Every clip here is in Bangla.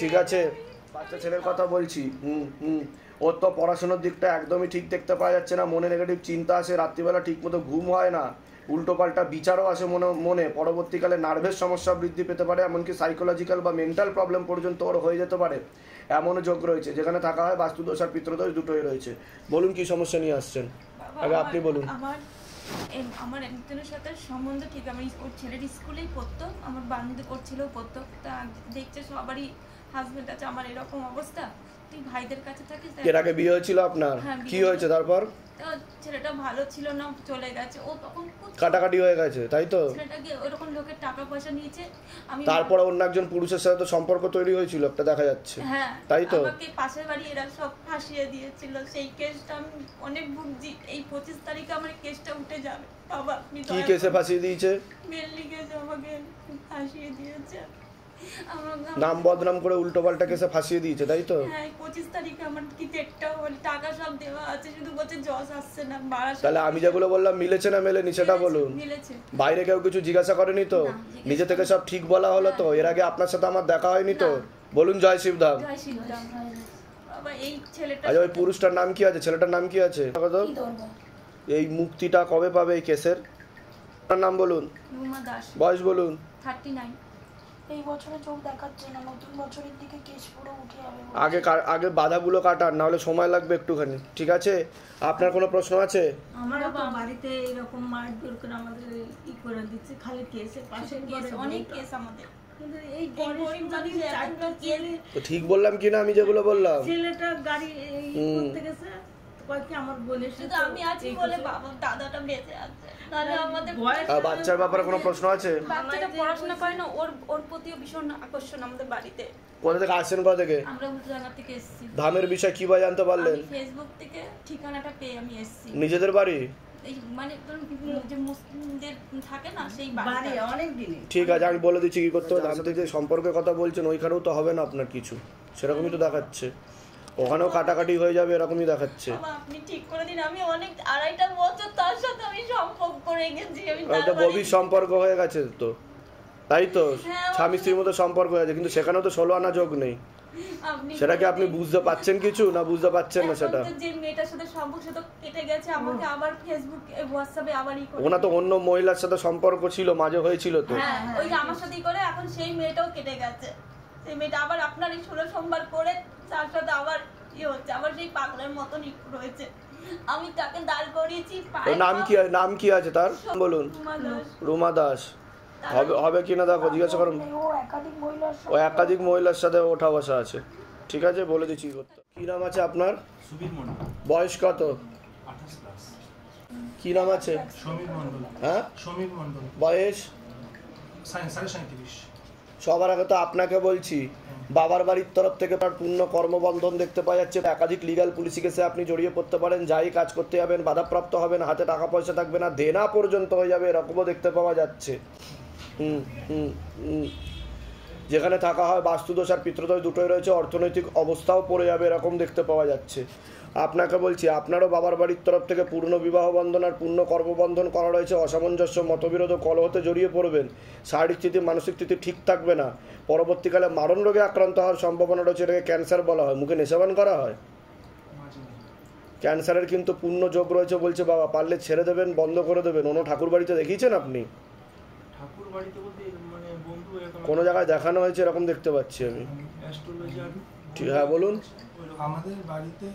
ঠিক আছে, বাচ্চা ছেলের কথা বলছি। ওর তো পড়াশোনার দিকটা একদমই ঠিক দেখতে পাওয়া যাচ্ছে না, মনে নেগেটিভ চিন্তা আসে, রাত্রিবেলা ঠিক মতো ঘুম হয় না, উল্টোপাল্টা বিচারও আসে মনে পরবর্তীকালে নার্ভের সমস্যা বৃদ্ধি পেতে পারে, এমনকি সাইকোলজিক্যাল বা মেন্টাল প্রবলেম পর্যন্ত ওর হয়ে যেতে পারে, এমনও যোগ রয়েছে। যেখানে থাকা হয় বাস্তুদোষ আর পিতৃদোষ দুটোই রয়েছে। বলুন কি সমস্যা নিয়ে আসছেন, আগে আপনি বলুন। আমার একজনের সাথে সম্বন্ধ ঠিক, আমি ওর ছেলের স্কুলেই পড়তো, আমার বান্ধবী করছিলেও পড়তো, তা দেখছে সবারই হাজবেন্ড আছে, আমার এরকম অবস্থা, তুই ভাইদের কাছে থাকিস। এর আগে বিয়ে হয়েছিল আপনার? কি হয়েছে তারপর? ছেলেটা ভালো ছিল না, চলে গেছে, ও তখন কাটাকাটি হয়ে গেছে, তাই তো? ছেলেটাকে ওরকম লোকের টাকা পয়সা নিয়েছে, আমি তারপরে অন্য একজন পুরুষের সাথে তো সম্পর্ক তৈরি হয়েছিল একটা, দেখা যাচ্ছে। হ্যাঁ, তাই তো? আমাকে পাশের বাড়ি এরা সব ফাঁসিয়ে দিয়েছিল, সেই কেসটা আমি অনেক ভুগছি। এই 25 তারিখে আমার কেসটা উঠে যাবে। বাবা আপনি কি কেসে ফাঁসিয়ে দিয়েছে? মেনলি কেসে আমাকে ফাঁসিয়ে দিয়েছে, নাম বদনাম করে উল্টোপাল্টা কেসে ফাঁসিয়ে দিয়েছে, তাই তো? হ্যাঁ, 25 তারিখে আমার কি ডেটটা টাকা সব দেওয়া আছে, শুধু বলছে জজ আসছে না। তাহলে আমি যেগুলো বললাম মিলেছে না মেলেনি সেটা বলুন। মিলেছে। বাইরে কেউ কিছু জিজ্ঞাসা করেনি তো? নিজে থেকে সব ঠিক বলা হলো তো? এর আগে আপনার সাথে আমার দেখা হয়নি তো? বলুন জয় শিবধাম। জয় শিবধাম। বাবা এই ছেলেটা, আচ্ছা ওই পুরুষটার নাম কি আছে, ছেলেটার নাম কি আছে? এই মুক্তিটা কবে পাবে এই কেসের? আপনার নাম বলুন। রুমা দাস। বয়স বলুন। 39। এই বছরে চোখ দেখাচ্ছে না, নতুন বছরের দিকে কেস পুরো উঠে যাবে। আগে বাধাগুলো কাটান, না হলে সময় লাগবে একটুখানি, ঠিক আছে? আপনার কোনো প্রশ্ন আছে? আমার বাড়িতে এরকম মারধর করে আমাদের ই করে দিচ্ছে, খালি কেসে পাশের ঘরে অনেক কেস আমাদের, কিন্তু এই গরিব মানুষ চারটা ছেলে। তো ঠিক বললাম কি না আমি যেগুলো বললাম? ছেলেটা গাড়ি করতে গেছে, কয় কি আমার বোনের শুধু সাথে আমি আছি বলে বাবা দাদাটা বেঁচে আছে, তাহলে আমাদের বাচ্চার ব্যাপারে কোনো প্রশ্ন আছে? বাচ্চাটা পড়াশোনা করে না, ওর প্রতিও ভীষণ আকর্ষণ আমাদের বাড়িতে। কোথা থেকে আসছেন, কোথা থেকে? আমরা উল্টোডাঙ্গা থেকে এসেছি। ধামের বিষয় কিভাবে জানতে পারলেন? ফেসবুক থেকে ঠিকানাটা পেয়ে আমি এসেছি। নিজেদের বাড়ি? এই মানে যে মুসলিমদের থাকে না সেই বাড়ি অনেক দিনে। ঠিক আছে, আমি বলে দিচ্ছি কি করতে হবে। আমার সাথে যে সম্পর্কের কথা বলছেন ওইখানেও তো হবে না আপনার কিছু, সেরকমই তো দেখাচ্ছে। ওখানেও কাটাকাটি হয়ে যাবে এরকমই দেখাচ্ছে। বাবা আপনি ঠিক করে দিন, আমি অনেক 2.5 বছর তার সাথে আমি সম্পর্ক করে গেছি, আমি একটা গভীর সম্পর্ক হয়ে গেছে তো, তাই তো? স্বামী স্ত্রীর মতো সম্পর্ক হয়ে গেছে, কিন্তু সেখানেও তো 16 আনা যোগ নেই। সেটাকে আপনি বুঝতে পারছেন কিছু না বুঝতে পারছেন না সেটা? যে মেয়েটার সাথে সম্পর্ক সেটা কেটে গেছে, আমাকে আবার ফেসবুক হোয়াটসঅ্যাপে আবারই করে। ওনা তো অন্য মহিলার সাথে সম্পর্ক ছিল, মাঝে হয়েছিল তো। হ্যাঁ, ওই যে আমার সাথেই করে, এখন সেই মেয়েটাও কেটে গেছে। সেই মেয়েটা আবার আপনার এই 16 সোমবার করে তার সাথে আবার ইয়ে হচ্ছে, আবার সেই পাগলের মতনই রয়েছে। আমি তাকে দাঁড় করিয়েছি। নাম কি আছে তার বলুন? রুমা দাস। হবে কিনা দেখো, জিজ্ঞাসা করুন। ও একাধিক মহিলার সাথে ওঠা বসা আছে, ঠিক আছে, বলে দিচ্ছি করতে। কি নাম আছে আপনার? সুবীর মণ্ডল। বয়স কত? 28 প্লাস। কি নাম আছে? সমীর মণ্ডল। হ্যাঁ, সমীর মণ্ডল। বয়স? 37.5। সবার আগে তো আপনাকে বলছি, বাবার বাড়ির তরফ থেকে তার পূর্ণ কর্মবন্ধন দেখতে পাওয়া যাচ্ছে। একাধিক লিগ্যাল পুলিশি কেসে আপনি জড়িয়ে পড়তে পারেন, যাই কাজ করতে যাবেন বাধাপ্রাপ্ত হবেন, হাতে টাকা পয়সা থাকবে না, দেনা পর্যন্ত হয়ে যাবে, এরকমও দেখতে পাওয়া যাচ্ছে। যেখানে থাকা হয় বাস্তুদোষ আর পিতৃদোষ দুটোই রয়েছে, অর্থনৈতিক অবস্থাও পড়ে যাবে, এরকম দেখতে পাওয়া যাচ্ছে। আপনাকে বলছি, আপনারও বাবার বাড়ির তরফ থেকে পূর্ণ বিবাহ বন্ধন আর পূর্ণ কর্মবন্ধন করা রয়েছে। অসামঞ্জস্য, মতবিরোধ ও কলহতে জড়িয়ে পড়বেন, শারীরিক স্থিতি মানসিক স্থিতি ঠিক থাকবে না, পরবর্তীকালে মারণ রোগে আক্রান্ত হওয়ার সম্ভাবনা রয়েছে। এটাকে ক্যান্সার বলা হয়, মুখে নেশাপান করা হয়। ক্যান্সারের কিন্তু পূর্ণ যোগ রয়েছে বলছে বাবা, পারলে ছেড়ে দেবেন, বন্ধ করে দেবেন। অন্য ঠাকুর বাড়িতে দেখিয়েছেন আপনি? ঠাকুর বাড়িতে বলতে মানে বন্ধু কোনো জায়গায় দেখানো হয়েছে এরকম দেখতে পাচ্ছি আমি। অ্যাস্ট্রোলজার। ঠিক, হ্যাঁ বলুন। আমাদের বাড়িতে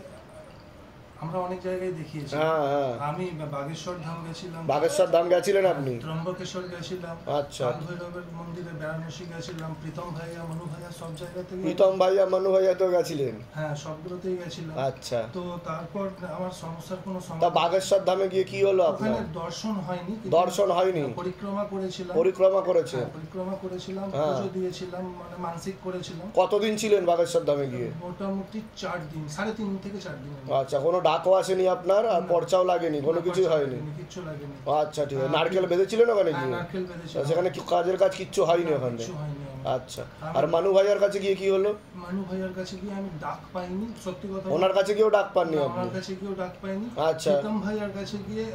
আমরা অনেক জায়গায় দেখিয়েছি। হ্যাঁ, আমি বাগেশ্বর ধাম গেছিলাম। বাগেশ্বর ধাম গেছিলেন আপনি? ত্রম্বকেশ্বর গেছিলাম। আচ্ছা। ভৈরবের মন্দিরে বেনারসি গেছিলাম। প্রীতম ভাইয়া, মনু ভাইয়া, সব জায়গা থেকে। প্রীতম ভাইয়া, মনু ভাইয়া তো গেছিলেন? হ্যাঁ, সবগুলোতেই গেছিলাম। আচ্ছা। তো তারপর আমার সমস্যার কোনো তা বাগেশ্বর ধামে গিয়ে কি হলো আপনার? ওখানে দর্শন হয়নি। দর্শন হয়নি? পরিক্রমা করেছিলাম। পরিক্রমা করেছেন? পরিক্রমা করেছিলাম, পুজো দিয়েছিলাম, মানে মানসিক করেছিলাম। কতদিন ছিলেন বাগেশ্বর ধামে গিয়ে? মোটামুটি 4 দিন, 3.5 থেকে 4 দিন। আচ্ছা, কোনো ডাকও আসেনি আপনার আর পর্চাও লাগেনি, কোনো কিছুই হয়নি? কিচ্ছু লাগেনি। আচ্ছা, ঠিক আছে। নারকেল বেঁধেছিলেন ওখানে গিয়ে? নারকেল বেঁধেছিলাম। সেখানে কাজের কাজ কিচ্ছু হয়নি ওখানে? কিচ্ছু হয়নি। আচ্ছা, আর মানু ভাইয়ার কাছে গিয়ে কি হলো? মানু ভাইয়ার কাছে গিয়ে আমি ডাক পাইনি, সত্যি কথা। ওনার কাছে গিয়েও ডাক পাননি আপনি? ওনার কাছে গিয়েও ডাক পাইনি। আচ্ছা। প্রীতম ভাইয়ার কাছে গিয়ে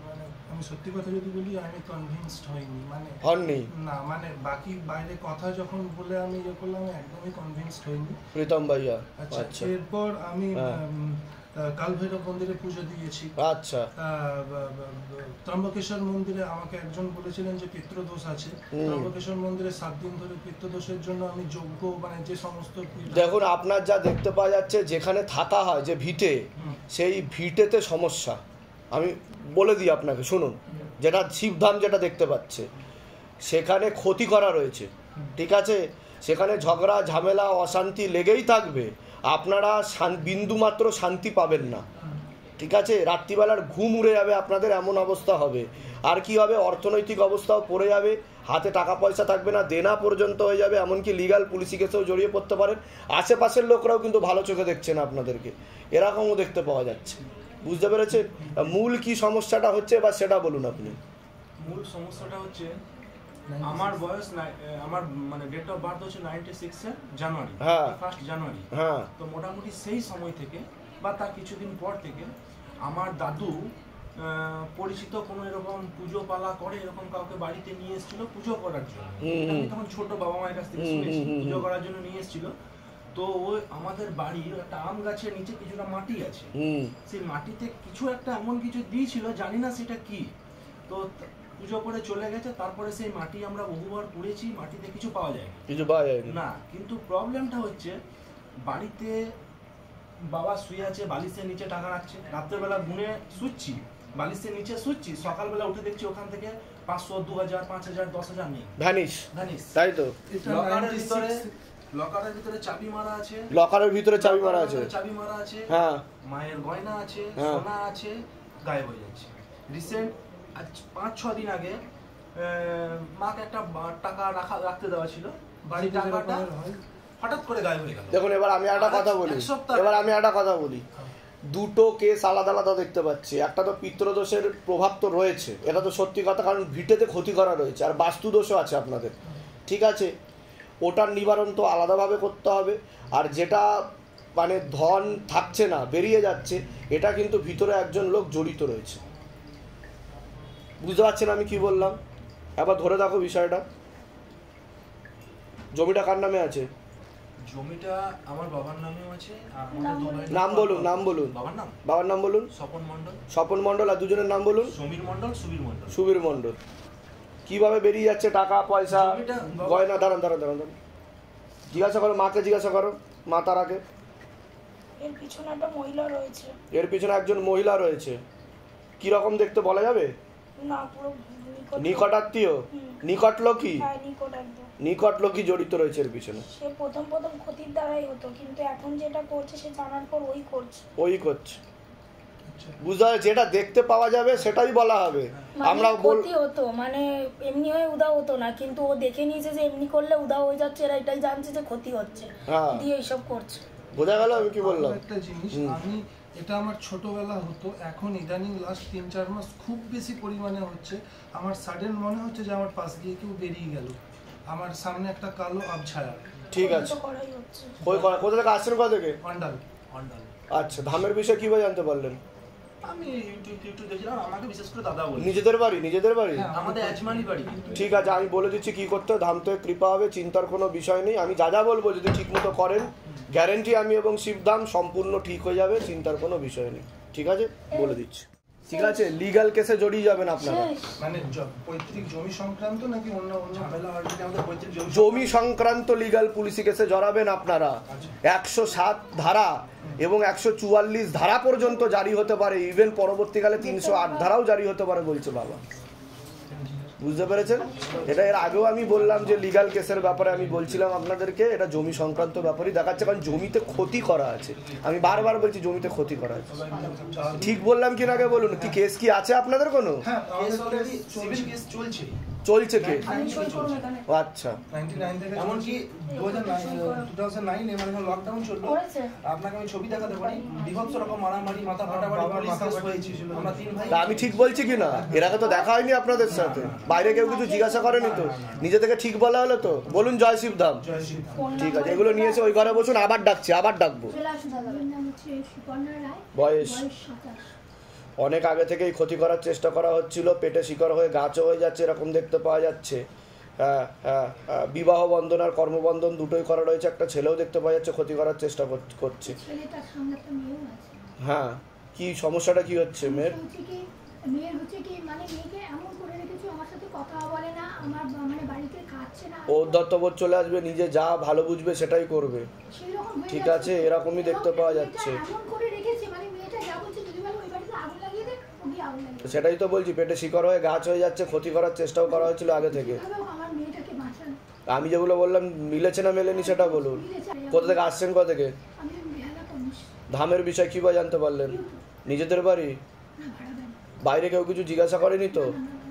মানে আমি আমি সত্যি কথা যদি বলি আমি কনভিন্সড হইনি, মানে হননি না, মানে বাকি বাইরে কথা যখন বলে আমি ইয়ে করলাম আমি একদমই কনভিন্সড হইনি। প্রীতম ভাইয়া। আচ্ছা, আচ্ছা এরপর আমি কাল ভৈরব মন্দিরে পুজো দিয়েছি। আচ্ছা ত্রম্বকেশ্বর মন্দিরে আমাকে একজন বলেছিলেন যে পিতৃদোষ আছে। ত্রম্বকেশ্বর মন্দিরে 7 দিন ধরে পিতৃদোষের জন্য আমি যজ্ঞ, মানে যে সমস্ত দেখুন আপনার যা দেখতে পাওয়া যাচ্ছে, যেখানে থাকা হয় যে ভিটে, সেই ভিটেতে সমস্যা। আমি বলে দিই আপনাকে, শুনুন, যেটা শিবধাম যেটা দেখতে পাচ্ছে সেখানে ক্ষতি করা রয়েছে, ঠিক আছে? সেখানে ঝগড়া ঝামেলা অশান্তি লেগেই থাকবে, আপনারা বিন্দুমাত্র শান্তি পাবেন না, ঠিক আছে? রাত্রিবেলার ঘুম উড়ে যাবে আপনাদের, এমন অবস্থা হবে। আর কি হবে, অর্থনৈতিক অবস্থাও পড়ে যাবে, হাতে টাকা পয়সা থাকবে না, দেনা পর্যন্ত হয়ে যাবে, এমনকি লিগাল পুলিশি কেসেও জড়িয়ে পড়তে পারেন। আশেপাশের লোকরাও কিন্তু ভালো চোখে দেখছে না আপনাদেরকে, এরকমও দেখতে পাওয়া যাচ্ছে। বুঝতে পেরেছেন? মূল কি সমস্যাটা হচ্ছে বা সেটা বলুন আপনি। মূল সমস্যাটা হচ্ছে আমার বয়স, আমার মানে ডেট অফ বার্থ হচ্ছে 96 জানুয়ারি, 1 জানুয়ারি। হ্যাঁ, তো মোটামুটি সেই সময় থেকে বা তার কিছুদিন পর থেকে আমার দাদু পরিচিত কোনো এরকম পুজো পালা করে এরকম কাউকে বাড়িতে নিয়ে এসেছিল পুজো করার জন্য। আমি তখন ছোট, বাবা মায়ের কাছ থেকে শুনেছি পুজো করার জন্য নিয়ে এসেছিল। তো ওই আমাদের বাড়ির একটা আম গাছের নিচে কিছুটা মাটি আছে, সেই মাটিতে কিছু একটা এমন কিছু দিয়েছিল, জানি না সেটা কি। তো পুজো করে চলে গেছে, তারপরে সেই মাটি আমরা বহুবার কুড়েছি, মাটিতে কিছু পাওয়া যায় না। কিন্তু প্রবলেমটা হচ্ছে বাড়িতে বাবা শুয়ে আছে, বালিশের নিচে টাকা রাখছে, রাত্রেবেলা গুনে শুচ্ছি, বালিশের নিচে শুচ্ছি, সকালবেলা উঠে দেখছি ওখান থেকে 500, 2000, 5000, 10,000 নেই, ভ্যানিশ। তাই তো লকারের ভিতরে চাবি মারা আছে, লকারের ভিতরে চাবি মারা আছে, হ্যাঁ, মায়ের গয়না আছে, সোনা আছে, গায়েব হয়ে যাচ্ছে। রিসেন্ট 5-6 দিন আগে মাকে একটা টাকা রাখতে দেওয়া ছিল, বাড়ির টাকাটা হঠাৎ করে গায়েব হয়ে গেল। দেখুন, এবার আমি একটা কথা বলি, দুটো কেস আলাদা আলাদা দেখতে পাচ্ছি। একটা তো পিতৃদোষের প্রভাব তো রয়েছে, এটা তো সত্যি কথা, কারণ ভিটেতে ক্ষতি করা রয়েছে, আর বাস্তুদোষও আছে আপনাদের, ঠিক আছে? ওটার নিবারণ তো আলাদাভাবে করতে হবে। আর যেটা মানে ধন থাকছে না, বেরিয়ে যাচ্ছে, এটা কিন্তু ভিতরে একজন লোক জড়িত রয়েছে। বুঝতে পারছেন আমি কি বললাম? এবার ধরে দেখো বিষয়টা। জমিটা কার নামে আছে? জমিটা আমার বাবার নামেও আছে। নাম বলুন। বাবার নাম বলুন। স্বপন মণ্ডল। আর দুজনের নাম বলুন। সুবীর মণ্ডল। কিভাবে বেরিয়ে যাচ্ছে টাকা পয়সা, গয়না? দাঁড়ান, জিজ্ঞাসা করো মাকে, জিজ্ঞাসা করো মা। তার আগে এর পিছনে একটা মহিলা রয়েছে। এর পিছনে একজন মহিলা রয়েছে। কি রকম দেখতে বলা যাবে? না, পুরো নিকট আত্মীয়, নিকট লোকই। হ্যাঁ, নিকট একদম নিকট লোকই জড়িত রয়েছে এর পিছনে। সে প্রথম ক্ষতির দ্বারাই হতো, কিন্তু এখন যেটা করছে সে জানার পর ওই করছে। বুঝা, যেটা দেখতে পাওয়া যাবে সেটাই বলা হবে। আমরা ক্ষতি হতো, মানে এমনি হয়ে উদাও হতো না, কিন্তু ও দেখে নিয়েছে যে এমনি করলে উদাও হয়ে যাচ্ছে, এরা এটাই জানছে যে ক্ষতি হচ্ছে, দিয়ে এইসব করছে। বোঝা গেল আমি কি বললাম? একটা জিনিস, আমি এটা আমার ছোটবেলা হতো, এখন ইদানিং লাস্ট 3-4 মাস খুব বেশি পরিমাণে হচ্ছে। আমার সাডেন মনে হচ্ছে যে আমার পাশ দিয়ে কেউ বেরিয়ে গেল, আমার সামনে একটা কালো আবছায়া। ঠিক আছে, কোথা থেকে আসছেন? কোথা থেকে? অন্ডাল। আচ্ছা, ধামের বিষয়ে কিভাবে জানতে পারলেন? আমি ইউটিউব দেখছিলাম, আমাকে বিশেষ করে দাদা বলে। নিজেদের বাড়ি? আমাদের আজমালি বাড়ি। ঠিক আছে, আমি বলে দিচ্ছি কি করতে। ধাম থেকে কৃপা হবে, চিন্তার কোনো বিষয় নেই। আমি যা বলবো যদি ঠিক মতো করেন, গ্যারেন্টি আমি এবং শিবধাম সম্পূর্ণ ঠিক হয়ে যাবে, চিন্তার কোনো বিষয় নেই। ঠিক আছে, বলে দিচ্ছি। ঠিক আছে, লিগ্যাল কেসে জড়িয়ে যাবেন আপনারা। মানে পৈতৃক জমি সংক্রান্ত নাকি অন্য ঝামেলা? আমাদের পৈতৃক জমি সংক্রান্ত লিগ্যাল পুলিশি কেসে জড়াবেন আপনারা। 107 ধারা এবং 144 ধারা পর্যন্ত জারি হতে পারে, ইভেন পরবর্তীকালে 308 ধারাও জারি হতে পারে বলছে বাবা। বুঝতে পেরেছেন? এটা এর আগেও আমি বললাম যে লিগ্যাল কেসের ব্যাপারে আমি বলছিলাম আপনাদেরকে, এটা জমি সংক্রান্ত ব্যাপারই দেখাচ্ছে, কারণ জমিতে ক্ষতি করা আছে। আমি বারবার বলছি জমিতে ক্ষতি করা আছে। ঠিক বললাম কি না আগে বলুন? কি কেস কি আছে আপনাদের কোনো? চলছে কেস? আচ্ছা, 99 থেকে এমনকি 2009 মানে লকডাউন চললো, আপনাকে আমি ছবি দেখাতে পারি, বিভৎস রকম মারামারি, মাথা ফাটাফাটি, পুলিশ কেস হয়েছিল। আমরা 3 ভাই। আমি ঠিক বলছি কি না? এর আগে তো দেখা হয়নি আপনাদের সাথে, বাইরে কেউ কিছু জিজ্ঞাসা করেনি তো? নিজে থেকে ঠিক বলা হলো তো? বলুন জয় শিবধাম। ঠিক আছে, এগুলো নিয়েছে ওই ঘরে বসুন, আবার ডাকবো। বয়স অনেক আগে থেকেই ক্ষতি করার চেষ্টা করা হচ্ছিল, পেটে শিকড় হয়ে গাছও হয়ে যাচ্ছে এরকম দেখতে পাওয়া যাচ্ছে। হ্যাঁ হ্যাঁ, বিবাহ বন্ধন আর কর্মবন্ধন দুটোই করা রয়েছে, একটা ছেলেও দেখতে পাওয়া যাচ্ছে ক্ষতি করার চেষ্টা করছে। ছেলেটার সঙ্গে একটা মেয়েও আছে। হ্যাঁ, কি সমস্যাটা কি হচ্ছে মেয়ের? মেয়ের হচ্ছে কি মানে মেয়েকে এমন করে রেখেছো, আমার সাথে কথা বলে না, আমার মানে বাড়িতে খাচ্ছে না, ঔদ্ধত্যবোধ চলে আসবে, নিজে যা ভালো বুঝবে সেটাই করবে, সেরকম হয়ে ঠিক যাচ্ছে। আছে, এরকমই দেখতে পাওয়া যাচ্ছে। এমন করে রেখেছে মানে মেয়েটা যা বলছে, যদি বলে ওই বাড়িতে আগুন লাগিয়ে দে, ওকে আগুন লাগিয়ে দে। সেটাই তো বলছি, পেটে শিকড় হয়ে গাছ হয়ে যাচ্ছে, ক্ষতি করার চেষ্টাও করা হয়েছিল আগে থেকে। আমার মেয়েটাকে বাঁচান। আমি যেগুলো বললাম মিলেছে না মেলেনি সেটা বলুন। কোথা থেকে আসছেন, কোথা থেকে? আমি বেহালা মানুষ, ধামের বিষয় কী বা জানতে পারলেন? নিজেদের বাড়ি, না ভাড়া দেন। বাইরে কেউ কিছু জিজ্ঞাসা করেনি তো?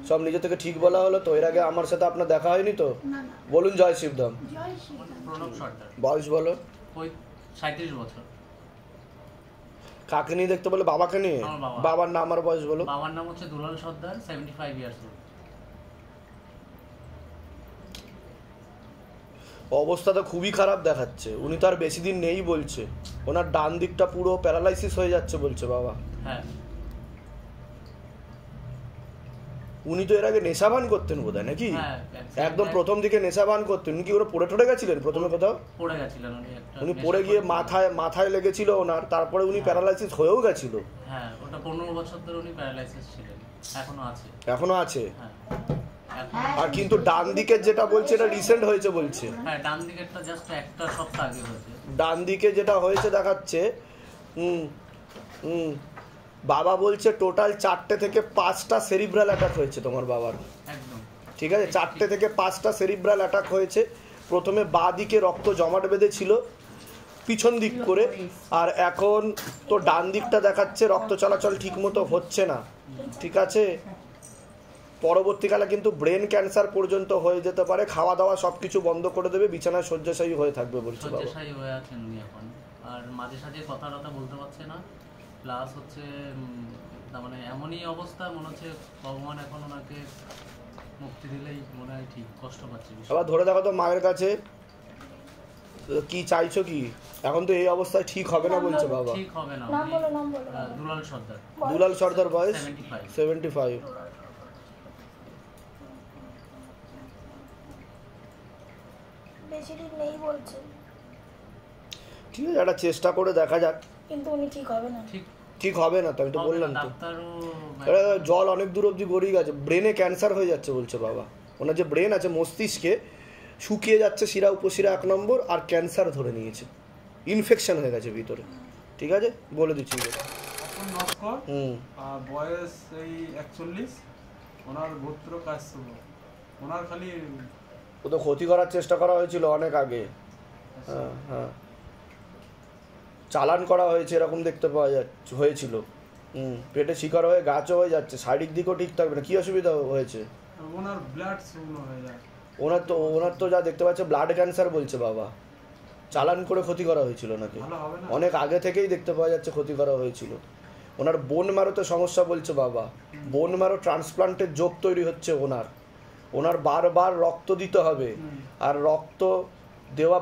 সব নিজে থেকে ঠিক বলা হলো তো? এর আগে আমার সাথে আপনার দেখা হয়নি তো? না না, বলুন জয় শিবধাম। জয় শ্রীরাম। প্রণব সর্দার, বয়স বলো। ওই 37 বছর। কাকে নিয়ে দেখতে বলে? বাবাকে নিয়ে? আমার বাবা। বাবার নাম আর বয়স বলো। বাবার নাম হচ্ছে দুলাল সর্দার, 75 ইয়ার্স ওল্ড। অবস্থা তো খুবই খারাপ দেখাচ্ছে। উনি তো আর বেশি দিন নেই বলছে, ওনার ডান দিকটা পুরো প্যারালাইসিস হয়ে যাচ্ছে বলছে বাবা। হ্যাঁ, উনি তো এর আগে নেশাবান করতেন বোধহয় নাকি? হ্যাঁ, একদম প্রথম দিকে নেশাবান করতেন। উনি কি ওরা পড়ে টড়ে গেছিলেন প্রথমে কোথাও? পড়ে গেছিলেন উনি একটা। উনি পড়ে গিয়ে মাথায় লেগেছিল ওনার, তারপরে উনি প্যারালাইসিস হয়েও গেছিল। হ্যাঁ, ওটা 15 বছর ধরে উনি প্যারালাইসিস ছিলেন, এখনো আছে। এখনো আছে? হ্যাঁ, আর কিন্তু ডান দিকের যেটা বলছে এটা রিসেন্ট হয়েছে বলছে। হ্যাঁ, ডান দিকেরটা জাস্ট একটা সপ্তাহ আগে হয়েছে। ডান দিকে যেটা হয়েছে দেখাচ্ছে, বাবা বলছে টোটাল 4টে থেকে 5টা সেরিব্রাল অ্যাটাক হয়েছে তোমার বাবার। একদম ঠিক আছে, 4টে থেকে 5টা সেরিব্রাল অ্যাটাক হয়েছে। প্রথমে বাঁ দিকে রক্ত জমাট বেঁধেছিল পিছন দিক করে, আর এখন তো ডান দিকটা দেখাচ্ছে রক্ত চলাচল ঠিক মতো হচ্ছে না। ঠিক আছে, পরবর্তীকালে কিন্তু ব্রেন ক্যান্সার পর্যন্ত হয়ে যেতে পারে। খাওয়া দাওয়া সব কিছু বন্ধ করে দেবে, বিছানায় শয্যাশায়ী হয়ে থাকবে বলছে বাবা। শয্যাশায়ী হয়ে আছেন উনি এখন, আর মাঝে সাঝে কথা বলতে পারছে না। প্লাস হচ্ছে তার মানে এমনই অবস্থা, মনে হচ্ছে ভগবান এখন ওনাকে মুক্তি দিলেই মনে হয় ঠিক। কষ্ট পাচ্ছে। আবার ধরে দেখো তো মায়ের কাছে কি চাইছো কি? এখন তো এই অবস্থায় ঠিক হবে না বলছে বাবা। ঠিক হবে না। নাম বলো, নাম বলো। দুলাল সর্দার। দুলাল সর্দার বয়স 75। বেশি দিন নেই বলছে, ঠিক আছে, একটা চেষ্টা করে দেখা যাক। কিন্তু উনি ঠিক হবে না। ঠিক হবে না তো, আমি তো বললাম তো। ডাক্তারও জল অনেক দূর অবধি গড়িয়ে গেছে, ব্রেনে ক্যান্সার হয়ে যাচ্ছে বলছে বাবা। ওনার যে ব্রেন আছে মস্তিষ্কে শুকিয়ে যাচ্ছে, শিরা উপশিরা 1 নম্বর, আর ক্যান্সার ধরে নিয়েছে, ইনফেকশন হয়ে গেছে ভিতরে। ঠিক আছে, বলে দিচ্ছি। নস্কর, বয়স এই 41, ওনার গোত্র কাশ্যপ। ওনার খালি ও তো ক্ষতি করার চেষ্টা করা হয়েছিল অনেক আগে। হ্যাঁ হ্যাঁ, চালান করা হয়েছে এরকম দেখতে পাওয়া যাচ্ছে, হয়েছিল। পেটে শিকড় হয়ে গাছও হয়ে যাচ্ছে, শারীরিক দিকও ঠিক থাকবে না। কি অসুবিধা হয়েছে? ওনার ব্লাড শুকনো হয়ে যায়। ওনার তো যা দেখতে পাচ্ছে ব্লাড ক্যান্সার বলছে বাবা। চালান করে ক্ষতি করা হয়েছিল নাকি? অনেক আগে থেকেই দেখতে পাওয়া যাচ্ছে ক্ষতি করা হয়েছিল। ওনার বোন ম্যারোতে সমস্যা বলছে বাবা। বোন ম্যারো ট্রান্সপ্লান্টের যোগ তৈরি হচ্ছে ওনার বারবার রক্ত দিতে হবে, আর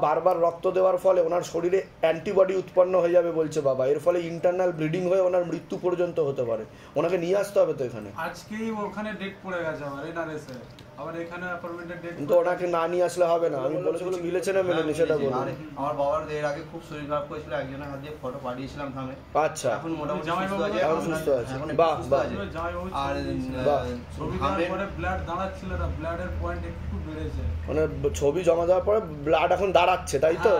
বারবার রক্ত দেওয়ার ফলে ওনার শরীরে অ্যান্টিবডি উৎপন্ন হয়ে যাবে বলছে বাবা। এর ফলে ইন্টারনাল ব্লিডিং হয়ে ওনার মৃত্যু পর্যন্ত হতে পারে। ওনাকে নিয়ে আসতে হবে তো এখানে। আজকেই ওখানে ডেট পড়ে গেছে আমার এনআরএসে, আবার এখানে অ্যাপয়েন্টমেন্টের ডেট। কিন্তু ওনাকে না নিয়ে আসলে হবে না। আমি বলেছি বলে মিলেছে না মেলেনি সেটা বলুন। আমার বাবার এর আগে খুব শরীর খারাপ করেছিল, একজনের হাত দিয়ে ফটো পাঠিয়েছিলাম থামে। আচ্ছা, এখন মোটামুটি সুস্থ আছে। বাহ বাহ। আর ছবিটার পরে ব্লাড দাঁড়াচ্ছিল না, ব্লাডের পয়েন্ট একটু বেড়েছে। মানে ছবি জমা দেওয়ার পরে ব্লাড এখন দাঁড়াচ্ছে, তাই তো?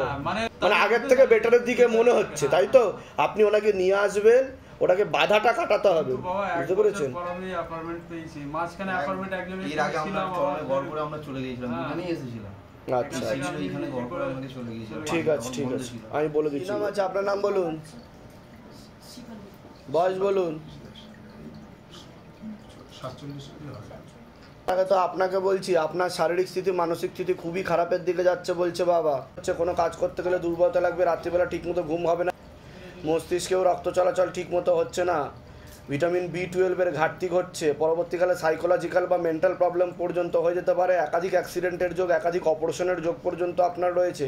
মানে আগের থেকে বেটারের দিকে মনে হচ্ছে, তাই তো? আপনি ওনাকে নিয়ে আসবেন, ওটাকে বাধাটা কাটাতে হবে, বুঝতে পেরেছেন? আমি অ্যাপয়েন্টমেন্ট পেয়েছি, মাঝখানে অ্যাপয়েন্টমেন্ট একজন এর আগে আমরা গড়গড়ে আমরা চলে গিয়েছিলাম, দুজনেই এসেছিলাম। আচ্ছা এখানে গড়গড়ে আমাকে চলে গিয়েছিলাম। ঠিক আছে, ঠিক আছে, আমি বলে দিচ্ছি। নাম আছে আপনার? নাম বলুন, বয়স বলুন। 47। তো আপনাকে বলছি, আপনার শারীরিক স্থিতি মানসিক স্থিতি খুবই খারাপের দিকে যাচ্ছে বলছে বাবা। হচ্ছে কোনো কাজ করতে গেলে দুর্বলতা লাগবে, রাত্রিবেলা ঠিকমতো ঘুম হবে না, মস্তিষ্কেও রক্ত চলাচল ঠিকমতো হচ্ছে না, ভিটামিন B12 এর ঘাটতি ঘটছে, পরবর্তীকালে সাইকোলজিক্যাল বা মেন্টাল প্রবলেম পর্যন্ত হয়ে যেতে পারে। একাধিক অ্যাক্সিডেন্টের যোগ, একাধিক অপারেশনের যোগ পর্যন্ত আপনার রয়েছে।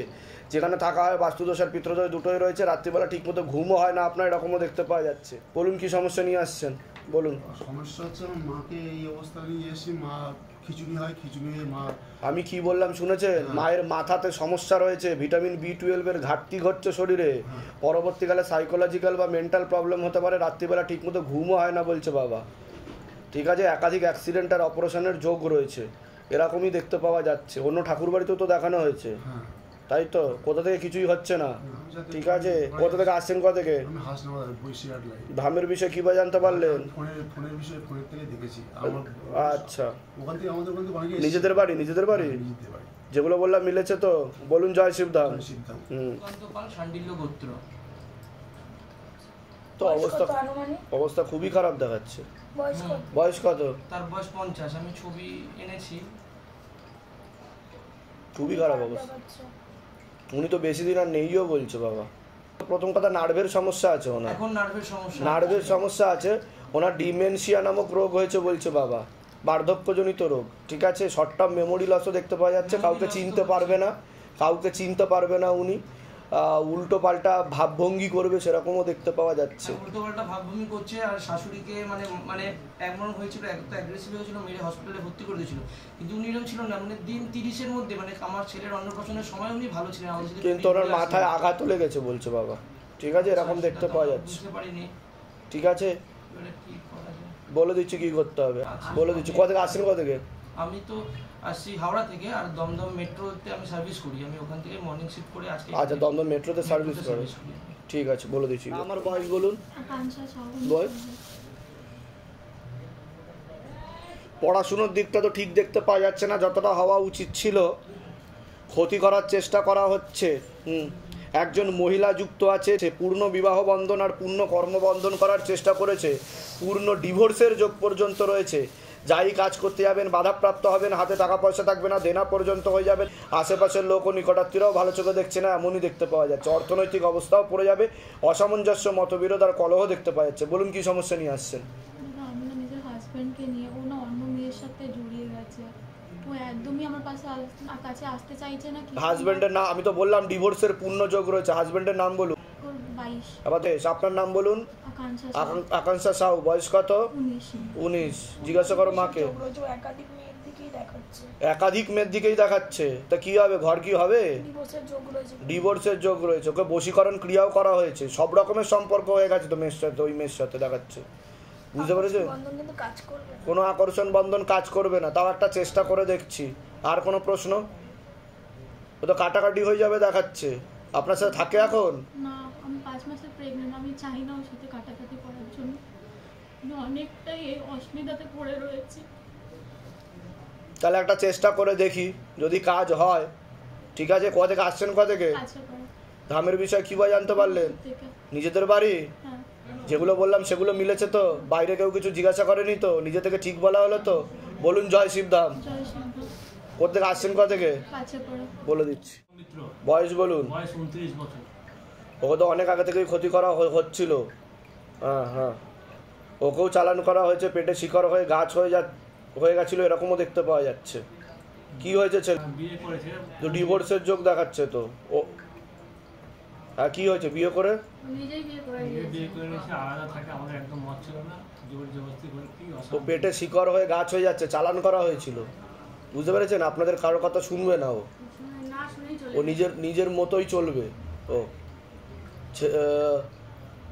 যেখানে থাকা হয় বাস্তুদোষ আর পিত্রদোষ দুটোই রয়েছে। রাত্রিবেলা ঠিকমতো ঘুমও হয় না আপনার, এরকমও দেখতে পাওয়া যাচ্ছে। বলুন কি সমস্যা নিয়ে আসছেন? বলুন। সমস্যা হচ্ছে আমার মাকে এই অবস্থা নিয়ে এসেছি, মা খিচুড়ি হয়, খিচুড়ি হয়ে মা, আমি কি বললাম শুনেছেন? মায়ের মাথাতে সমস্যা রয়েছে, ভিটামিন B12 এর ঘাটতি ঘটছে শরীরে, পরবর্তীকালে সাইকোলজিক্যাল বা মেন্টাল প্রবলেম হতে পারে, রাত্রিবেলা ঠিকমতো ঘুমও হয় না বলছে বাবা। ঠিক আছে, একাধিক অ্যাক্সিডেন্ট আর অপারেশনের যোগ রয়েছে, এরকমই দেখতে পাওয়া যাচ্ছে। অন্য ঠাকুর বাড়িতেও তো দেখানো হয়েছে, তাই তো? কোথা থেকে কিছুই হচ্ছে না। ঠিক আছে, কোথা থেকে আসছেন? কোথা থেকে? ধামের বিষয়ে কি বা জানতে পারলেন? আচ্ছা, নিজেদের বাড়ি? নিজেদের বাড়ি যেগুলো বললাম মিলেছে তো? বলুন জয় শিবধাম। তো অবস্থা খুবই খারাপ দেখাচ্ছে। বয়স কত? তার বয়স 50। আমি ছবি এনেছি, খুবই খারাপ অবস্থা। উনি তো বেশি দিন আর নেইও বলছে বাবা। প্রথম কথা, নার্ভের সমস্যা আছে ওনার, এখন নার্ভের সমস্যা আছে ওনার। ডিমেনশিয়া নামক রোগ হয়েছে বলছে বাবা, বার্ধক্যজনিত রোগ। ঠিক আছে, শর্ট টার্ম মেমোরি লসও দেখতে পাওয়া যাচ্ছে, কাউকে চিনতে পারবে না উনি, উল্টো পাল্টা ভাবভঙ্গি করবে সেরকমও দেখতে পাওয়া যাচ্ছে। উল্টো পাল্টা ভাবভঙ্গি করছে, আর শাশুড়িকে মানে মানে এমন হয়েছিল, এত অ্যাগ্রেসিভ হয়েছিল, মেরে হসপিটালে ভর্তি করে দিয়েছিল। কিন্তু উনি এরকম ছিল না, মানে দিন 30-এর মধ্যে, মানে আমার ছেলের অন্নপ্রাশনের সময় উনি ভালো ছিলেন, কিন্তু ওনার মাথায় আঘাত লেগেছে বলছে বাবা। ঠিক আছে, এরকম দেখতে পাওয়া যাচ্ছে। ঠিক আছে, বলে দিচ্ছি কি করতে হবে, বলে দিচ্ছি। কোথা থেকে আসছেন? কোথা থেকে? আমি তো আসছি হাওড়া থেকে, আর দমদম মেট্রোতে আমি সার্ভিস করি, আমি ওখান থেকে মর্নিং শিফট করে আজকে। আচ্ছা, দমদম মেট্রোতে সার্ভিস করে, ঠিক আছে, বলে দিচ্ছি। আমার বয়স বলুন। বয়স, পড়াশুনোর দিকটা তো ঠিক দেখতে পাওয়া যাচ্ছে না, যতটা হওয়া উচিত ছিল। ক্ষতি করার চেষ্টা করা হচ্ছে। একজন মহিলা যুক্ত আছে, পূর্ণ বিবাহ বন্ধন আর পূর্ণ কর্মবন্ধন করার চেষ্টা করেছে, পূর্ণ ডিভোর্সের যোগ পর্যন্ত রয়েছে। যাই কাজ করতে যাবেন বাধাপ্রাপ্ত হবেন, হাতে টাকা পয়সা থাকবে না, দেনা পর্যন্ত হয়ে যাবে। আশেপাশের লোক ও নিকটাত্মীয়রাও ভালো চোখে দেখছে না, এমনই দেখতে পাওয়া যাচ্ছে। অর্থনৈতিক অবস্থাও পড়ে যাবে, অসামঞ্জস্য, মতবিরোধ আর কলহ দেখতে পাওয়া যাচ্ছে। বলুন কি সমস্যা নিয়ে আসছেন? আমি না নিজের হাজব্যান্ডকে নিয়ে, ও না অন্য মেয়ের সাথে জড়িয়ে গেছে, ও একদমই আমার কাছে আসতে চাইছে না। হাজব্যান্ডের নাম? আমি তো বললাম ডিভোর্সের পূর্ণ যোগ রয়েছে। হাজব্যান্ডের নাম বলুন। 22। আপনার নাম বলুন। আকাঙ্ক্ষা সাউ। বয়স কত? 19। জিজ্ঞাসা করো মাকে। একাধিক মেয়ের দিকেই দেখাচ্ছে, তা কি হবে? ঘর কি হবে? ডিভোর্সের যোগ রয়েছে, ওকে বশীকরণ ক্রিয়াও করা হয়েছে, সব রকমের সম্পর্ক হয়ে গেছে তো মেয়ের সাথে, ওই মেয়ের সাথে দেখাচ্ছে। বুঝতে পেরেছো? কোনো আকর্ষণ বন্ধন কাজ করবে না, তাও একটা চেষ্টা করে দেখছি। আর কোনো প্রশ্ন? ও তো কাটাকাটি হয়ে যাবে দেখাচ্ছে। আপনার সাথে থাকে এখন? না, আমি 5 মাসের প্রেগন্যান্ট। আমি চাই না ওর সাথে কাটাকাটি করার জন্য, আমি অনেকটাই অসুবিধাতে পড়ে রয়েছি। তাহলে একটা চেষ্টা করে দেখি, যদি কাজ হয়। ঠিক আছে, কোথা থেকে আসছেন? কোথা থেকে? ধামের বিষয়ে কি বা জানতে পারলেন? নিজেদের বাড়ি? যেগুলো বললাম সেগুলো মিলেছে তো? বাইরে কেউ কিছু জিজ্ঞাসা করেনি তো? নিজে থেকে ঠিক বলা হলো তো? বলুন জয় শিবধাম। কোথা থেকে আসছেন? কোথা থেকে? বলে দিচ্ছি। বয়স বলুন। বয়স 29 বছর। ওকে তো অনেক আগে থেকেই ক্ষতি করা হচ্ছিল। হ্যাঁ, ওকেও চালান করা হয়েছে, পেটে শিকড় হয়ে গাছ হয়ে গেছিল, এরকমও দেখতে পাওয়া যাচ্ছে। কি হয়েছে ছেলে? বিয়ে করেছে তো ডিভোর্সের যোগ দেখাচ্ছে তো। ও হ্যাঁ, কি হয়েছে? বিয়ে করে নিয়েছে, আলাদা থাকে, আমাদের একদম মত ছিল না, জবরদস্তি করে কি তো পেটে শিকড় হয়ে গাছ হয়ে যাচ্ছে, চালান করা হয়েছিল। বুঝতে পেরেছেন? আপনাদের কারোর কথা শুনবে না, ও নিজের মতোই চলবে। ও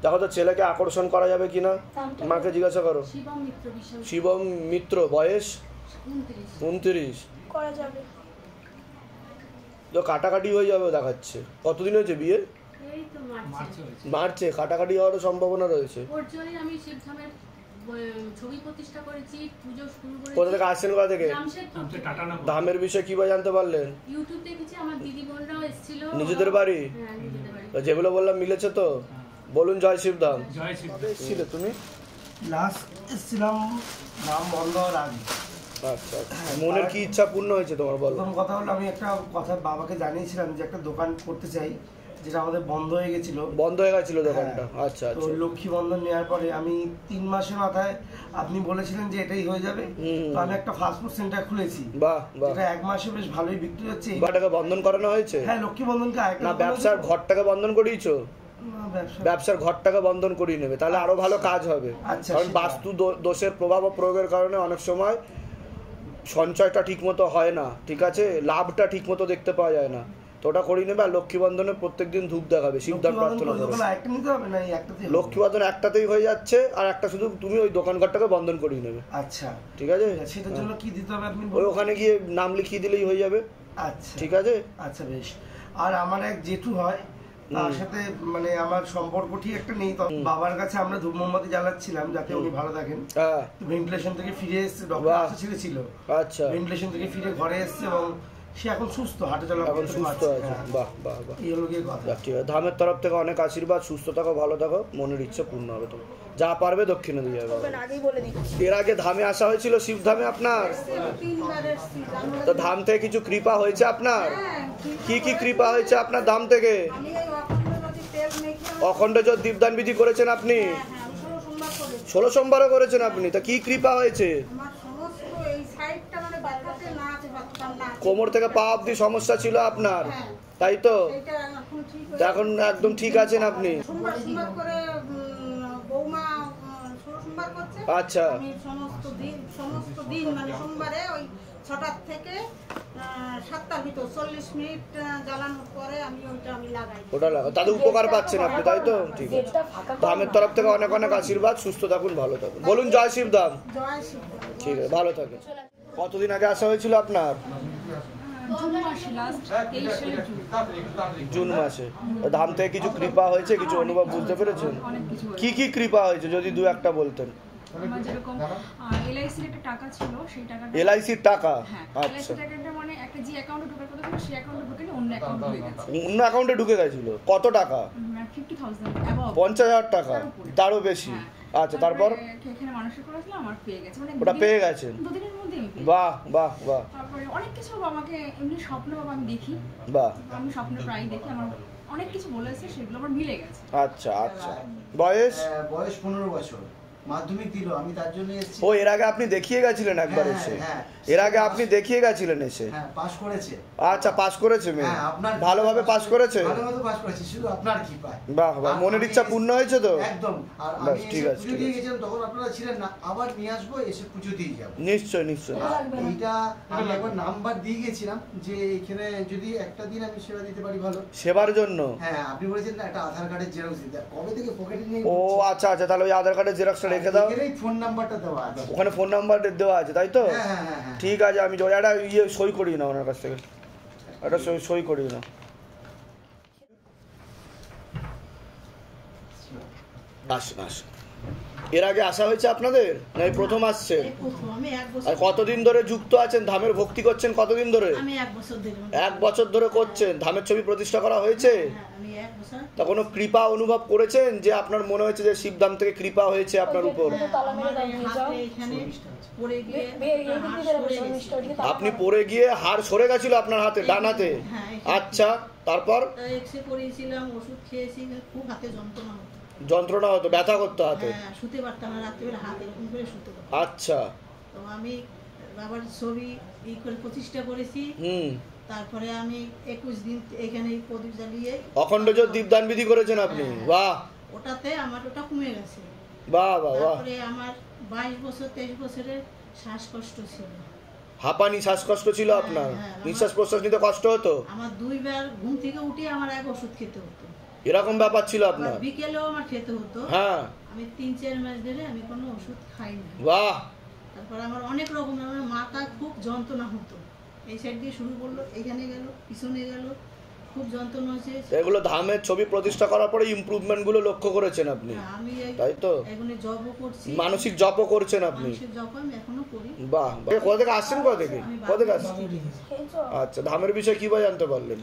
দেখো তো ছেলেকে আকর্ষণ করা যাবে কিনা, মাকে জিজ্ঞাসা করো। শিবম মিত্র। বয়স 29। করা যাবে তো কাটাকাটি হয়ে যাবে দেখাচ্ছে। কতদিন হয়েছে বিয়ে? মার্চে। কাটাকাটি হওয়ার সম্ভাবনা রয়েছে। আমি শিবধামের ছবি প্রতিষ্ঠা করেছি, পুজো শুরু করেছি। কোথা থেকে আসছেন? কোথা থেকে? ধামের বিষয়ে কি বা জানতে পারলেন? ইউটিউব দেখেছি, আমার দিদি বোনরাও এসেছিল। নিজেদের বাড়ি? যেগুলো বললাম মিলেছে তো? বলুন জয় শিবধাম। জয় শিবধাম। এসেছিলে তুমি? লাস্ট এসেছিলাম নাম বন্ধ হওয়ার আগে। আচ্ছা, মনের কি ইচ্ছা পূর্ণ হয়েছে তোমার? বলো। প্রথম কথা হলো, আমি একটা কথা বাবাকে জানিয়েছিলাম যে একটা দোকান করতে চাই, যেটা আমাদের বন্ধ হয়ে গেছিল। বন্ধ হয়ে গেছিল দোকানটা? আচ্ছা। তো লক্ষ্মী বন্ধন নেওয়ার পরে আমি 3 মাসের মাথায় আপনি বলেছিলেন যে এটাই হয়ে যাবে, তো আমি একটা ফাস্টফুড সেন্টার খুলেছি। বাহ বাহ। এটা 1 মাসে বেশ ভালোই বিক্রি হচ্ছে। ঘরটাকে বন্ধন করানো হয়েছে? হ্যাঁ, লক্ষ্মী বন্ধনকে না, ব্যবসার ঘরটাকে বন্ধন করিয়েছো? ব্যবসার ঘরটাকে বন্ধন করিয়ে নেবে, তাহলে আরো ভালো কাজ হবে। কারণ বাস্তু দোষের প্রভাব ও প্রয়োগের কারণে অনেক সময় সঞ্চয়টা ঠিক মতো হয় না, ঠিক আছে, লাভটা ঠিক মতো দেখতে পাওয়া যায় না, তো ওটা করিয়ে নেবে। আর লক্ষ্মী বন্ধনে প্রত্যেকদিন ধূপ দেখাবে, শিবদান প্রার্থনা করবে। লক্ষ্মী বন্ধন একটাতেই হয়ে যাচ্ছে, আর একটা শুধু তুমি ওই দোকান ঘরটাকে বন্ধন করিয়ে নেবে। আচ্ছা ঠিক আছে, সেটার জন্য কি দিতে হবে আপনি ওই ওখানে গিয়ে নাম লিখিয়ে দিলেই হয়ে যাবে। আচ্ছা ঠিক আছে। আচ্ছা বেশ। আর আমার এক জেঠু হয়, তার সাথে মানে আমার সম্পর্ক ঠিক একটা নেই, তবে বাবার কাছে আমরা ধূপ মোমবাতি জ্বালাচ্ছিলাম যাতে উনি ভালো থাকেন। ভেন্টিলেশন থেকে ফিরে এসেছে, ডক্টর আসা ছিল। আচ্ছা, ভেন্টিলেশন থেকে ফিরে ঘরে এসেছে এবং সে এখন সুস্থ, হাঁটা চলা করতে সুস্থ আছে। বাহ বাহ বাহ, এই হলো গিয়ে কথা। ঠিক আছে, ধামের তরফ থেকে অনেক আশীর্বাদ, সুস্থ থাকো, ভালো থাকো, মনের ইচ্ছা পূর্ণ হবে, তো যা পারবে দক্ষিণে দিয়ে যাবে। এর আগে ধামে আসা হয়েছিল, শিব ধামে আপনার, তো ধাম থেকে কিছু কৃপা হয়েছে আপনার? কি কি কৃপা হয়েছে আপনার ধাম থেকে? অখণ্ড জ্যোতি দীপদান বিধি করেছেন আপনি? 16 সোমবারও করেছেন আপনি, তা কি কৃপা হয়েছে? কোমর থেকে পা অব্দি সমস্যা ছিল আপনার, তাই তো? এখন একদম ঠিক আছেন আপনি? আচ্ছা, সমস্ত দিন মানে সোমবারে ওই 6টা থেকে 7টার ভিতর 40 মিনিট জ্বালানোর পরে আমি লাগাই, ওটা লাগাই, তাদের উপকার পাচ্ছেন আপনি, তাই তো? ঠিক আছে, ধামের তরফ থেকে অনেক অনেক আশীর্বাদ, সুস্থ থাকুন, ভালো থাকুন। বলুন জয় শিব ধাম। ঠিক আছে, ভালো থাকুন। কতদিন আগে আসা হয়েছিল আপনার? জুন মাসে। ধাম থেকে কিছু কৃপা হয়েছে, কিছু অনুভব বুঝতে পেরেছেন? কি কি কৃপা হয়েছে যদি দু একটা বলতেন? আমার যেরকম এলআইসির একটা টাকা ছিল, সেই টাকাটা এলআইসির টাকা, আচ্ছা, টাকাটা মানে একটা যে অ্যাকাউন্টে ঢোকার কথা ছিল সেই অ্যাকাউন্টে ঢুকে অন্য অ্যাকাউন্টে ঢুকে গেছে। অন্য অ্যাকাউন্টে ঢুকে গেছিল? কত টাকা? 50,000 টাকা, তারও বেশি। আচ্ছা, তারপর এখানে মানুষের করেছিলাম, আমার পেয়ে গেছে, মানে ওটা পেয়ে গেছেন? দুদিনের মধ্যে। বাহ বাহ বাহ। তারপরে অনেক কিছু আমাকে এমনি স্বপ্ন আমি দেখি, বাহ, আমি স্বপ্ন প্রায় দেখি, আমার অনেক কিছু বলেছে, সেগুলো আমার মিলে গেছে। আচ্ছা আচ্ছা। বয়স? বয়স 15 বছর, মাধ্যমিক দিল, আমি তার জন্য এসেছি। ও, এর আগে আপনি দেখিয়ে গেছিলেন একবার এসে? এর আগে আপনি দেখিয়ে গেছিলেন এসে? হ্যাঁ, পাস করেছে। আচ্ছা, পাস করেছে মেয়ে? আপনার ভালোভাবে পাস করেছে? ভালোভাবে পাস করেছে, শুধু আপনার কৃপায়। বাহ বাহ, মনের ইচ্ছা পূর্ণ হয়েছে তো? একদম। আর আমি ঠিক আছে, পুজো দিয়ে গেছিলাম, তখন আপনারা ছিলেন না, আবার নিয়ে আসবো, এসে পুজো দিয়ে যাব। নিশ্চয় নিশ্চয়। এইটা আমি একবার নাম্বার দিয়ে গেছিলাম যে এখানে যদি একটা দিন আমি সেবা দিতে পারি ভালো। সেবার জন্য? হ্যাঁ, আপনি বলেছেন না একটা আধার কার্ডের জেরক্স দিতে, কবে থেকে পকেটে নিয়ে। ও আচ্ছা আচ্ছা, তাহলে ওই আধার কার্ডের জেরক্সটা রেখে দাও। এখানেই ফোন নাম্বারটা দেওয়া আছে। ওখানে ফোন নাম্বার দেওয়া আছে, তাই তো? হ্যাঁ। ঠিক আছে, আমি একটা সই করিয়ে নাও ওনার কাছ থেকে, একটা সই করিয়ে নাও। আসুন আসুন। এর আগে আসা হয়েছে আপনাদের, না এই প্রথম আসছে? আর কতদিন ধরে যুক্ত আছেন, ধামের ভক্তি করছেন কতদিন ধরে? আমি 1 বছর ধরে। 1 বছর ধরে করছেন? ধামের ছবি প্রতিষ্ঠা করা হয়েছে? আমি 1 বছর। তা কোনো কৃপা অনুভব করেছেন যে আপনার মনে হয়েছে যে শিবধাম থেকে কৃপা হয়েছে আপনার উপর? আপনি পড়ে গিয়ে হাড় সরে গেছিল আপনার হাতে, ডান হাতে? আচ্ছা, তারপর? এক্সরে করিয়েছিলাম, ওষুধ খেয়েছি, খুব হাতে যন্ত্রণা হতো, ব্যথা করতে হাতে? শুতে পারতাম না, রাত্রিবেলা হাতে করে শুতে পারতাম। আচ্ছা, তো আমি বাবার ছবি করে প্রতিষ্ঠা করেছি। তারপরে আমি 21 দিন এখানে প্রদীপ জ্বালিয়ে অখণ্ড জ্যোতি দীপদান বিধি করেছেন আপনি? বাহ। ওটাতে আমার ওটা কমে গেছে। বাহ বাহ বাহ। তারপরে আমার 22 বছর 23 বছরের শ্বাসকষ্ট ছিল, হাঁপানি শ্বাসকষ্ট ছিল আপনার? নিঃশ্বাস প্রশ্বাস নিতে কষ্ট হতো? আমার 2 বার ঘুম থেকে উঠে আমার এক ওষুধ খেতে হতো, এরকম ব্যাপার ছিল আপনার? বিকেলেও আমার খেতে হতো। হ্যাঁ, আমি 3-4 মাস ধরে আমি কোনো ওষুধ খাই না। বাহ। তারপর আমার অনেক রকম, আমার মাথা খুব যন্ত্রণা হতো, এই সাইড দিয়ে শুরু করলো, এখানে গেল, পিছনে গেল, খুব যন্ত্রণা হচ্ছে। এগুলো ধামের ছবি প্রতিষ্ঠা করার পরে ইমপ্রুভমেন্ট গুলো লক্ষ্য করেছেন আপনি? আমি তাই তো? এগুলো জবও করছি, মানসিক জপও করছেন আপনি? মানসিক জপ আমি এখনো করি। বাহ। কোথা থেকে আসছেন? কোথা থেকে? কোথা থেকে আসছেন? আচ্ছা, ধামের বিষয়ে কিভাবে জানতে পারলেন?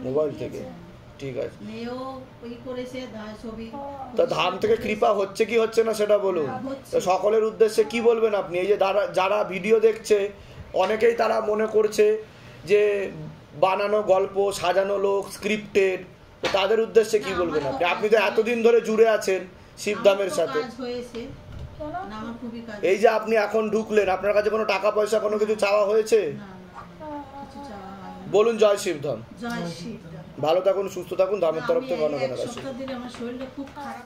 মোবাইল থেকে। ঠিক আছে। মেয়েও ওই করেছে ছবি। তো ধাম থেকে কৃপা হচ্ছে কি হচ্ছে না সেটা বলুন। তো সকলের উদ্দেশ্যে কি বলবেন আপনি? এই যে যারা ভিডিও দেখছে, অনেকেই তারা মনে করছে যে বানানো গল্প, সাজানো লোক, স্ক্রিপ্টেড, তো তাদের উদ্দেশ্যে কি বলবেন আপনি? আপনি তো এতদিন ধরে জুড়ে আছেন শিবধামের সাথে। এই যে আপনি এখন ঢুকলেন, আপনার কাছে কোনো টাকা পয়সা কোনো কিছু চাওয়া হয়েছে? বলুন জয় শিবধাম। জয় শিবধাম। ভালো থাকুন, সুস্থ থাকুন, ধামের তরফ থেকে অনেক অনেক এক আশীর্বাদ। সপ্তাহ ধরে আমার শরীরটা খুব খারাপ।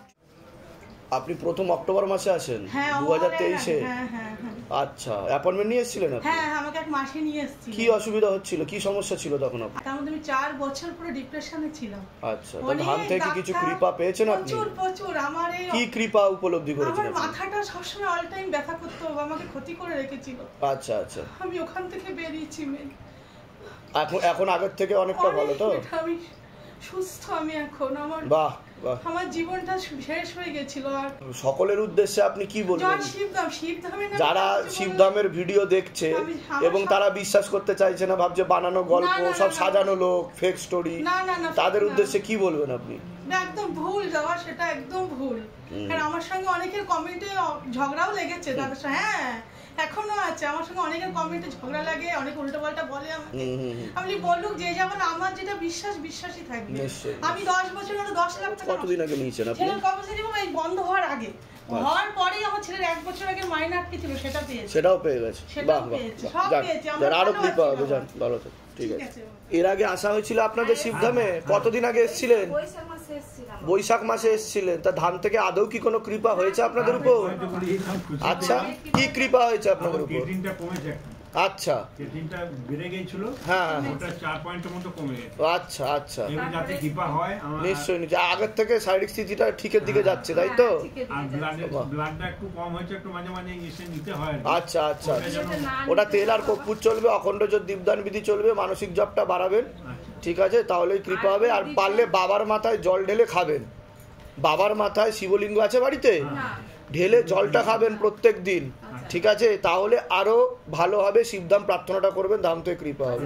আপনি প্রথম অক্টোবর মাসে আসেন 2023-এ? আচ্ছা, অ্যাপয়েন্টমেন্ট নিয়ে এসেছিলেন আপনি? হ্যাঁ, আমাকে এক মাসে নিয়ে এসেছিল। কি অসুবিধা হচ্ছিল, কি সমস্যা ছিল তখন আপনার? তার মধ্যে আমি 4 বছর পুরো ডিপ্রেশনে ছিলাম। আচ্ছা, তো ধাম থেকে কিছু কৃপা পেয়েছেন আপনি? প্রচুর। আমার এই কি কৃপা উপলব্ধি করেছেন আমার আপনি? মাথাটা সবসময় অল টাইম ব্যথা করতো, আমাকে ক্ষতি করে রেখেছিল। আচ্ছা আচ্ছা, আমি ওখান থেকে বেরিয়েছি। এখন আগের থেকে অনেকটা ভালো তো? আমি সুস্থ, আমি এখন বাহ বাহ, আমার জীবনটা শেষ হয়ে গেছিল। আর সকলের উদ্দেশ্যে আপনি কি বলবেন যারা শিবধামের ভিডিও দেখছে এবং তারা বিশ্বাস করতে চাইছে না, ভাবছে বানানো গল্প, সব সাজানো লোক, ফেক স্টোরি, তাদের উদ্দেশ্যে কি বলবেন আপনি? একদম ভুল যাওয়া, সেটা একদম ভুল। আর আমার সঙ্গে অনেকের কমেন্টে ঝগড়াও লেগেছে তাদের সঙ্গে। হ্যাঁ, এখনো আছে আমার সঙ্গে অনেকের কমেন্টে ঝগড়া লাগে, অনেক উল্টোপাল্টা বলে আমাকে। আমি বললুক যে যেমন আমার যেটা বিশ্বাসই থাকবে। আমি 10 বছর হলো 10 লাখ টাকা কতদিন আগে নিয়েছেন আপনি? ছেলের কর্মচারী এই বন্ধ হওয়ার আগে, হওয়ার পরেই আমার ছেলের 1 বছর আগে মাইনে আটকে ছিল, সেটা পেয়েছে। সেটাও পেয়ে গেছে। বাহ বাহ, আরো কৃপা হবে, যান, ভালো থাকুন। ঠিক আছে। এর আগে আসা হয়েছিল আপনাদের শিবধামে? কতদিন আগে এসেছিলেন? বৈশাখ মাসে এসেছিলেন। তা ধাম থেকে আদৌ কি কোনো কৃপা হয়েছে আপনাদের উপর? আচ্ছা, কি কৃপা হয়েছে আপনাদের উপর? আচ্ছা, ক্রিয়েটিনটা বেড়ে গিয়েছিল, হ্যাঁ, ওটা 4 পয়েন্টের মতো কমে গেছে। আচ্ছা আচ্ছা, যাতে কৃপা হয় নিশ্চয়ই নিশ্চয়ই। আগের থেকে শারীরিক স্থিতিটা ঠিকের দিকে যাচ্ছে, তাই তো? আর ব্লাডটা একটু কম হয়েছে, একটু মাঝে মাঝে ইনজেকশন নিতে হয়। আচ্ছা আচ্ছা, ওটা তেল আর কর্পূর চলবে, অখণ্ড দীপদান বিধি চলবে, মানসিক জপটা বাড়াবেন, ঠিক আছে? তাহলেই কৃপা হবে। আর পারলে বাবার মাথায় জল ঢেলে খাবেন। বাবার মাথায় শিবলিঙ্গ আছে বাড়িতে, ঢেলে জলটা খাবেন প্রত্যেক দিন, ঠিক আছে? তাহলে আরো ভালো হবে। শিবধাম প্রার্থনাটা করবেন, ধাম থেকে কৃপা হবে।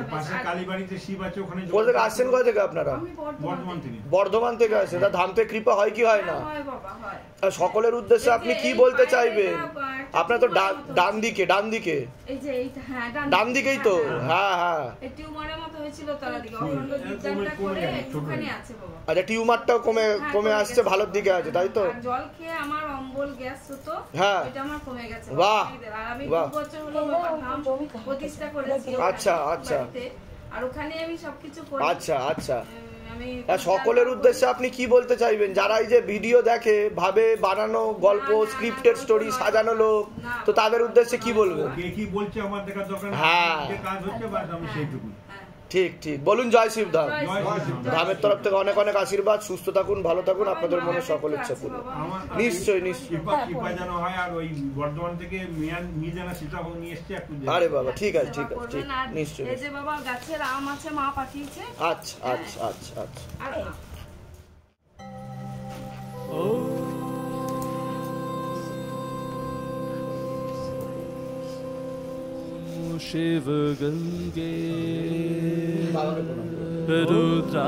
কোথা থেকে আসছেন, কোথা থেকে আপনারা? বর্ধমান থেকে আসছেন। তা ধাম থেকে কৃপা হয় কি হয় না? সকলের উদ্দেশ্যে আপনি কি বলতে চাইবেন? আপনার তো ডান দিকে, ডান দিকে, ডান দিকেই তো। হ্যাঁ হ্যাঁ, আচ্ছা, টিউমারটাও কমে আসছে, ভালোর দিকে আছে, তাই তো? জল খেয়ে আমার অম্বল গ্যাস হতো, হ্যাঁ, এটা আমার কমে গেছে। বাহ আমি বাহ, 2 বছর হলো ধাম প্রতিষ্ঠা করেছি। আচ্ছা আচ্ছা, আর ওখানে আমি সবকিছু করি। আচ্ছা আচ্ছা। সকলের উদ্দেশ্যে আপনি কি বলতে চাইবেন? যারা এই যে ভিডিও দেখে ভাবে বানানো গল্প, স্ক্রিপ্টেড স্টোরি, সাজানো লোক, তো তাদের উদ্দেশ্যে কি বলবেন? কে কি বলছে আমার দেখার দরকার নেই, হ্যাঁ, যে কাজ হচ্ছে বাস আমি সেইটুকু। ঠিক ঠিক, বলুন জয় শিবধাম। ধামের তরফ থেকে অনেক অনেক আশীর্বাদ, সুস্থ থাকুন, ভালো থাকুন, আপনাদের মনে সকল ইচ্ছা পূর্ণ। নিশ্চয়ই নিশ্চয়ই। কৃপা যেন হয়। আর ওই বর্ধমান থেকে মিজানা সীতাভোগ নিয়ে এসছে একটু। আরে বাবা, ঠিক আছে ঠিক আছে, ঠিক, নিশ্চয়ই। এই যে বাবা গাছের আম আছে, মা পাঠিয়েছে। আচ্ছা আচ্ছা আচ্ছা আচ্ছা। शिव गंगे रुद्रा